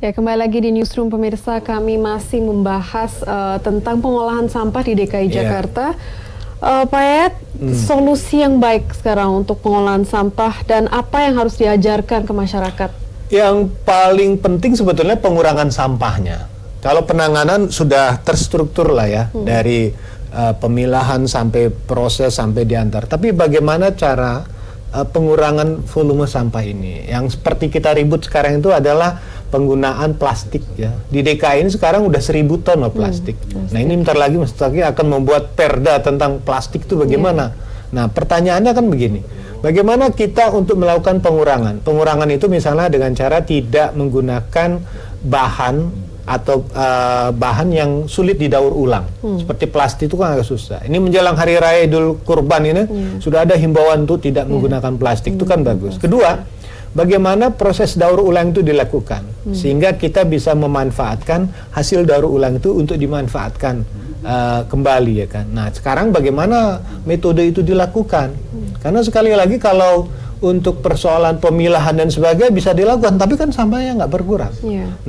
Ya, kembali lagi di Newsroom pemirsa, kami masih membahas tentang pengolahan sampah di DKI Jakarta. Pak Yayat, solusi yang baik sekarang untuk pengolahan sampah dan apa yang harus diajarkan ke masyarakat? Yang paling penting sebetulnya pengurangan sampahnya. Kalau penanganan sudah terstruktur lah ya, dari pemilahan sampai proses sampai diantar. Tapi bagaimana cara pengurangan volume sampah ini? Yang seperti kita ribut sekarang itu adalah penggunaan plastik ya. Di DKI ini sekarang udah 1000 ton loh plastik. Nah ini bentar lagi Mas Taki akan membuat perda tentang plastik itu bagaimana? Nah pertanyaannya kan begini, bagaimana kita untuk melakukan pengurangan? Pengurangan itu misalnya dengan cara tidak menggunakan bahan atau bahan yang sulit didaur ulang. Seperti plastik itu kan agak susah. Ini menjelang Hari Raya Idul Kurban ini sudah ada himbauan untuk tidak menggunakan plastik, itu kan bagus. Kedua, bagaimana proses daur ulang itu dilakukan sehingga kita bisa memanfaatkan hasil daur ulang itu untuk dimanfaatkan kembali ya kan. Nah sekarang bagaimana metode itu dilakukan? Karena sekali lagi kalau untuk persoalan pemilahan dan sebagainya bisa dilakukan, tapi kan sampahnya nggak berkurang.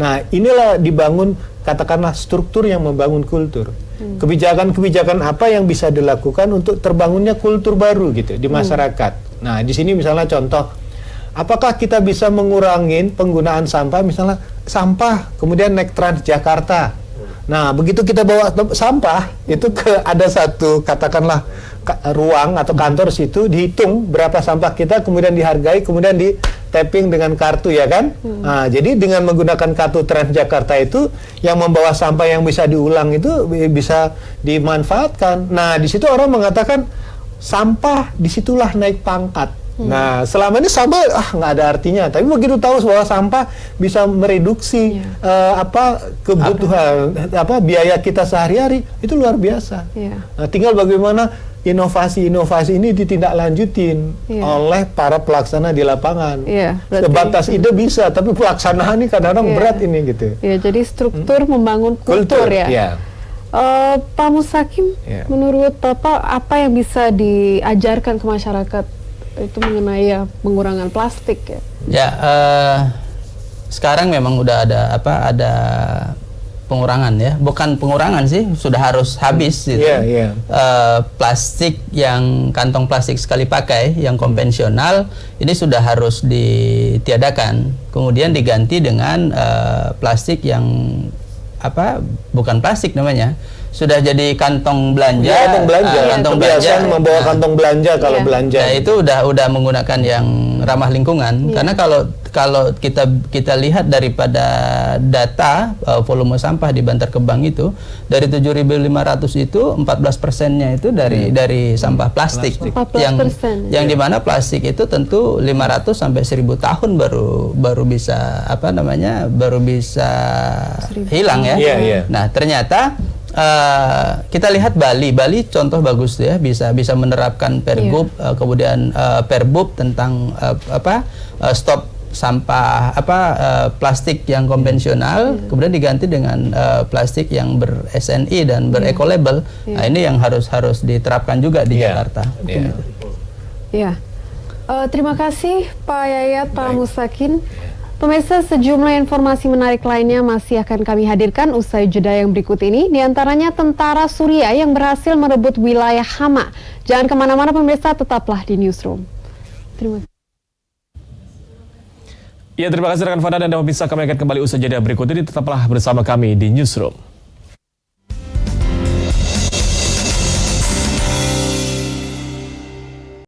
Nah inilah dibangun katakanlah struktur yang membangun kultur. Kebijakan-kebijakan apa yang bisa dilakukan untuk terbangunnya kultur baru gitu di masyarakat. Nah di sini misalnya contoh, apakah kita bisa mengurangi penggunaan sampah, misalnya sampah kemudian naik Transjakarta. Nah, begitu kita bawa sampah itu ada satu katakanlah ruang atau kantor situ, dihitung berapa sampah kita, kemudian dihargai, kemudian di tapping dengan kartu ya kan. Nah, jadi dengan menggunakan kartu Transjakarta itu yang membawa sampah yang bisa diulang itu bisa dimanfaatkan. Nah, di situ orang mengatakan sampah disitulah naik pangkat. Nah, selama ini sampah nggak ada artinya, tapi begitu tahu bahwa sampah bisa mereduksi kebutuhan biaya kita sehari-hari, itu luar biasa. Nah, tinggal bagaimana inovasi-inovasi ini ditindaklanjutin oleh para pelaksana di lapangan. Sebatas ide bisa, tapi pelaksanaan ini kadang-kadang berat ini gitu. Ya, jadi struktur membangun kultur ya. Pak Musakim, menurut Bapak apa yang bisa diajarkan ke masyarakat itu mengenai pengurangan plastik ya? Ya, sekarang memang udah ada pengurangan ya, bukan pengurangan sih, sudah harus habis gitu. Plastik yang kantong plastik sekali pakai yang konvensional ini sudah harus ditiadakan, kemudian diganti dengan plastik yang bukan plastik namanya, sudah jadi kantong belanja. Kantong belanja, membawa kantong belanja kalau belanja. Nah, itu udah menggunakan yang ramah lingkungan. Karena kalau kita lihat daripada data volume sampah di Bantar Gebang itu dari 7.500 itu 14%-nya itu dari sampah plastik. Yang dimana plastik itu tentu 500 sampai 1.000 tahun baru bisa baru bisa hilang ya. Nah, ternyata kita lihat Bali contoh bagus ya, bisa menerapkan pergub, kemudian perbub tentang stop sampah plastik yang konvensional, kemudian diganti dengan plastik yang ber-SNI dan ber-eco-label. Nah, ini yang harus diterapkan juga di Jakarta. Terima kasih Pak Yayat, Pak Musakim. Pemirsa, sejumlah informasi menarik lainnya masih akan kami hadirkan usai jeda yang berikut ini. Di antaranya tentara Suriah yang berhasil merebut wilayah Hama. Jangan kemana-mana pemirsa, tetaplah di Newsroom. Terima kasih. Ya, terima kasih rekan Fana dan pemirsa, kami akan kembali usai jeda berikut ini. Tetaplah bersama kami di Newsroom.